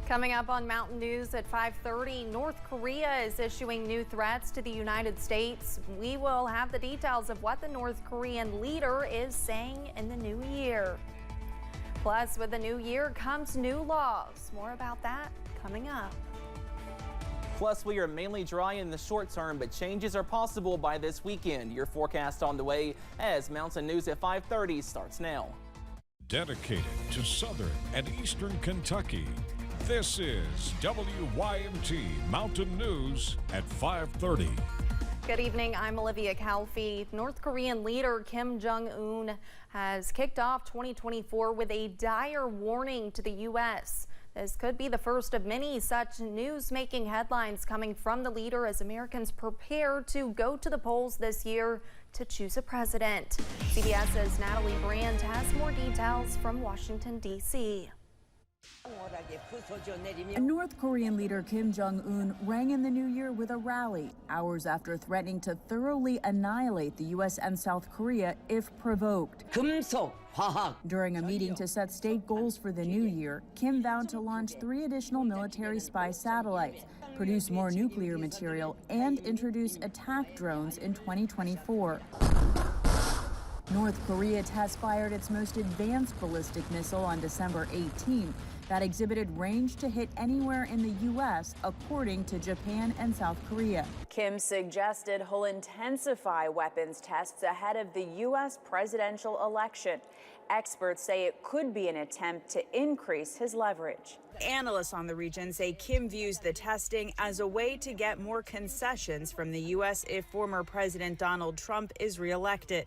Coming up on Mountain News at 5:30, North Korea is issuing new threats to the United States. We will have the details of what the North Korean leader is saying in the new year. Plus, with the new year comes new laws. More about that coming up. Plus, we are mainly dry in the short term, but changes are possible by this weekend. Your forecast on the way as Mountain News at 5:30 starts now. Dedicated to Southern and Eastern Kentucky, this is WYMT Mountain News at 5:30. Good evening, I'm Olivia Calfee. North Korean leader Kim Jongun has kicked off 2024 with a dire warning to the U.S. This could be the first of many such news-making headlines coming from the leader as Americans prepare to go to the polls this year to choose a president. CBS's Natalie Brand has more details from Washington, D.C. North Korean leader Kim Jong-un rang in the new year with a rally, hours after threatening to thoroughly annihilate the U.S. and South Korea if provoked. During a meeting to set state goals for the new year, Kim vowed to launch 3 additional military spy satellites, produce more nuclear material, and introduce attack drones in 2024. North Korea test-fired its most advanced ballistic missile on December 18. That exhibited range to hit anywhere in the U.S., according to Japan and South Korea. Kim suggested he'll intensify weapons tests ahead of the U.S. presidential election. Experts say it could be an attempt to increase his leverage. Analysts on the region say Kim views the testing as a way to get more concessions from the U.S. if former President Donald Trump is reelected.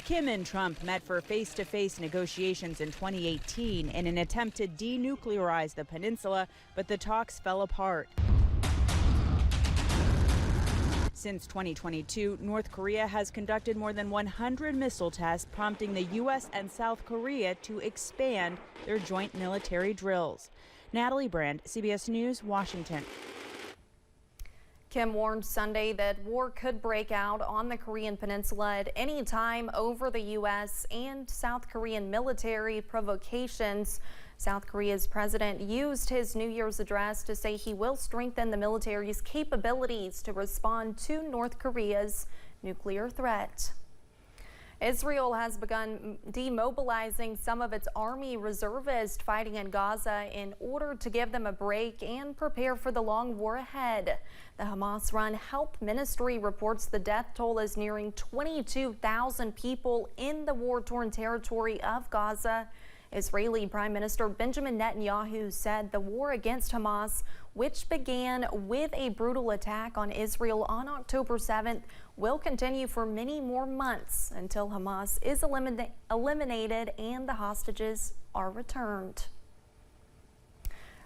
Kim and Trump met for face-to-face negotiations in 2018 in an attempt to denuclearize the peninsula, but the talks fell apart. Since 2022, North Korea has conducted more than 100 missile tests, prompting the U.S. and South Korea to expand their joint military drills. Natalie Brand, CBS News, Washington. Kim warned Sunday that war could break out on the Korean peninsula at any time over the U.S. and South Korean military provocations. South Korea's president used his New Year's address to say he will strengthen the military's capabilities to respond to North Korea's nuclear threat. Israel has begun demobilizing some of its army reservists fighting in Gaza in order to give them a break and prepare for the long war ahead. The Hamas-run Help Ministry reports the death toll is nearing 22,000 people in the war-torn territory of Gaza. Israeli Prime Minister Benjamin Netanyahu said the war against Hamas, which began with a brutal attack on Israel on October 7th, will continue for many more months until Hamas is eliminated and the hostages are returned.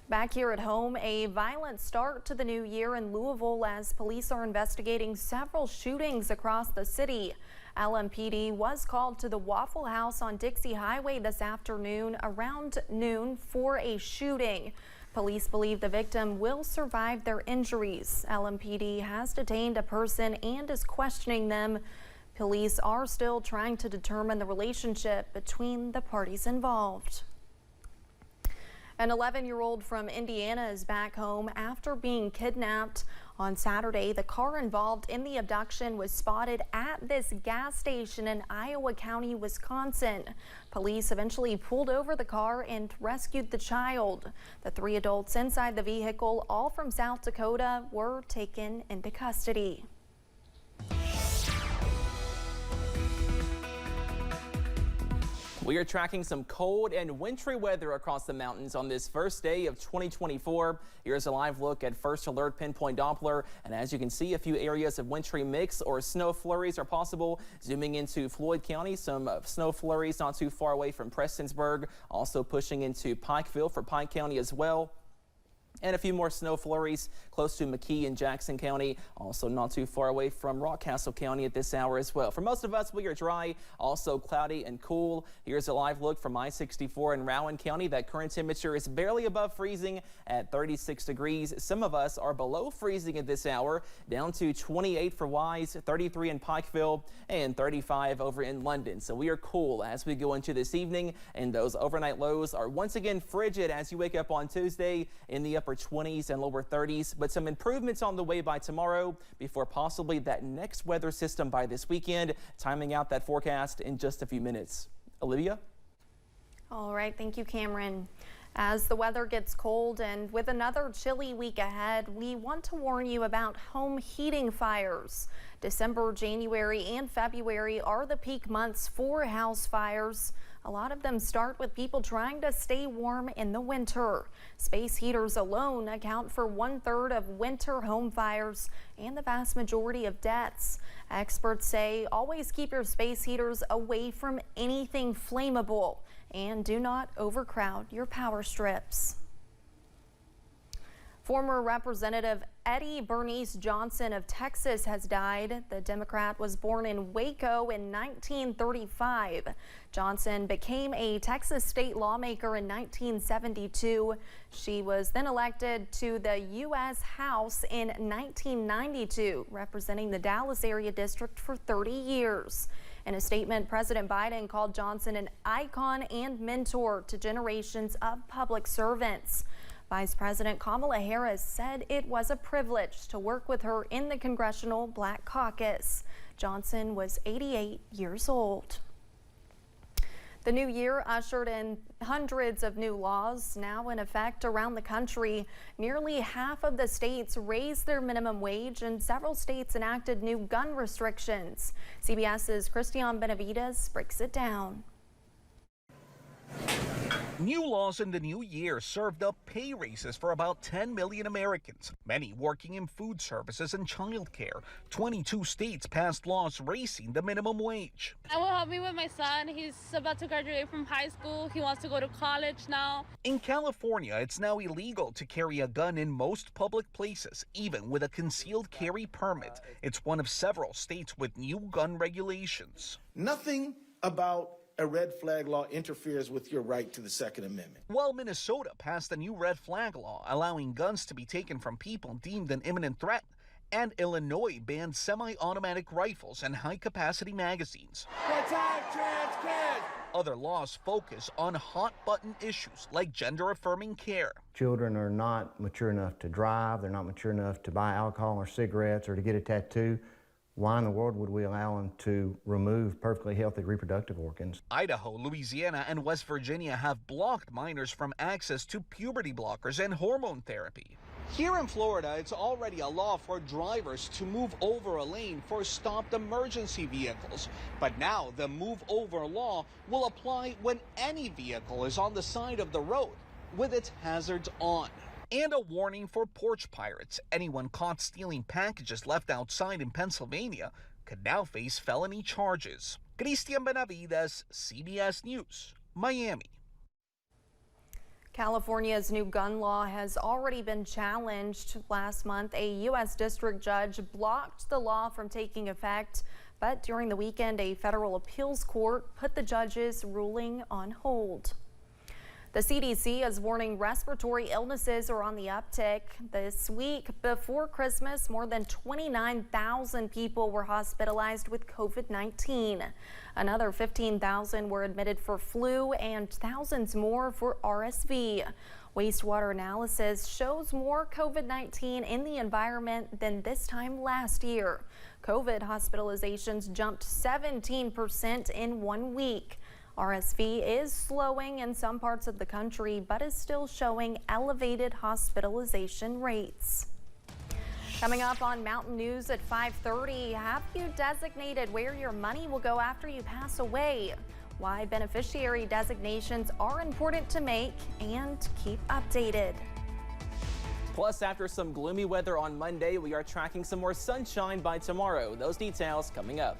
Back here at home, a violent start to the new year in Louisville as police are investigating several shootings across the city. LMPD was called to the Waffle House on Dixie Highway this afternoon around noon for a shooting. Police believe the victim will survive their injuries. LMPD has detained a person and is questioning them. Police are still trying to determine the relationship between the parties involved. An 11-year-old from Indiana is back home after being kidnapped. On Saturday, the car involved in the abduction was spotted at this gas station in Iowa County, Wisconsin. Police eventually pulled over the car and rescued the child. The 3 adults inside the vehicle, all from South Dakota, were taken into custody. We are tracking some cold and wintry weather across the mountains on this first day of 2024. Here's a live look at First Alert Pinpoint Doppler. And as you can see, a few areas of wintry mix or snow flurries are possible. Zooming into Floyd County, some snow flurries not too far away from Prestonsburg. Also pushing into Pikeville for Pike County as well. And a few more snow flurries close to McKee in Jackson County, also not too far away from Rockcastle County at this hour as well. For most of us, we are dry, also cloudy and cool. Here's a live look from I-64 in Rowan County. That current temperature is barely above freezing at 36 degrees. Some of us are below freezing at this hour, down to 28 for Wise, 33 in Pikeville, and 35 over in London. So we are cool as we go into this evening, and those overnight lows are once again frigid as you wake up on Tuesday in the upper 20s and lower 30s, but some improvements on the way by tomorrow before possibly that next weather system by this weekend. Timing out that forecast in just a few minutes. Olivia? All right, thank you, Cameron. As the weather gets cold and with another chilly week ahead, we want to warn you about home heating fires. December, January, and February are the peak months for house fires. A lot of them start with people trying to stay warm in the winter. Space heaters alone account for 1/3 of winter home fires and the vast majority of deaths. Experts say always keep your space heaters away from anything flammable and do not overcrowd your power strips. Former Representative Eddie Bernice Johnson of Texas has died. The Democrat was born in Waco in 1935. Johnson became a Texas state lawmaker in 1972. She was then elected to the U.S. House in 1992, representing the Dallas area district for 30 years. In a statement, President Biden called Johnson an icon and mentor to generations of public servants. Vice President Kamala Harris said it was a privilege to work with her in the Congressional Black Caucus. Johnson was 88 years old. The new year ushered in hundreds of new laws now in effect around the country. Nearly half of the states raised their minimum wage, and several states enacted new gun restrictions. CBS's Christian Benavides breaks it down. New laws in the new year served up pay raises for about 10 million Americans, many working in food services and childcare. 22 states passed laws raising the minimum wage. That will help me with my son. He's about to graduate from high school. He wants to go to college now. In California, it's now illegal to carry a gun in most public places, even with a concealed carry permit. It's one of several states with new gun regulations. Nothing about a red flag law interferes with your right to the Second Amendment. While Minnesota passed a new red flag law allowing guns to be taken from people deemed an imminent threat, and Illinois banned semi-automatic rifles and high-capacity magazines. Protect trans kids! Other laws focus on hot-button issues like gender-affirming care. Children are not mature enough to drive, they're not mature enough to buy alcohol or cigarettes or to get a tattoo. Why in the world would we allow them to remove perfectly healthy reproductive organs? Idaho, Louisiana, and West Virginia have blocked minors from access to puberty blockers and hormone therapy. Here in Florida, it's already a law for drivers to move over a lane for stopped emergency vehicles. But now the move over law will apply when any vehicle is on the side of the road with its hazards on. And a warning for porch pirates. Anyone caught stealing packages left outside in Pennsylvania could now face felony charges. Christian Benavides, CBS News, Miami. California's new gun law has already been challenged. Last month, a U.S. district judge blocked the law from taking effect, but during the weekend, a federal appeals court put the judge's ruling on hold. The CDC is warning respiratory illnesses are on the uptick. This week before Christmas, more than 29,000 people were hospitalized with COVID-19. Another 15,000 were admitted for flu and thousands more for RSV. Wastewater analysis shows more COVID-19 in the environment than this time last year. COVID hospitalizations jumped 17% in 1 week. RSV is slowing in some parts of the country, but is still showing elevated hospitalization rates. Coming up on Mountain News at 5:30, have you designated where your money will go after you pass away? Why beneficiary designations are important to make, and keep updated. Plus, after some gloomy weather on Monday, we are tracking some more sunshine by tomorrow. Those details coming up.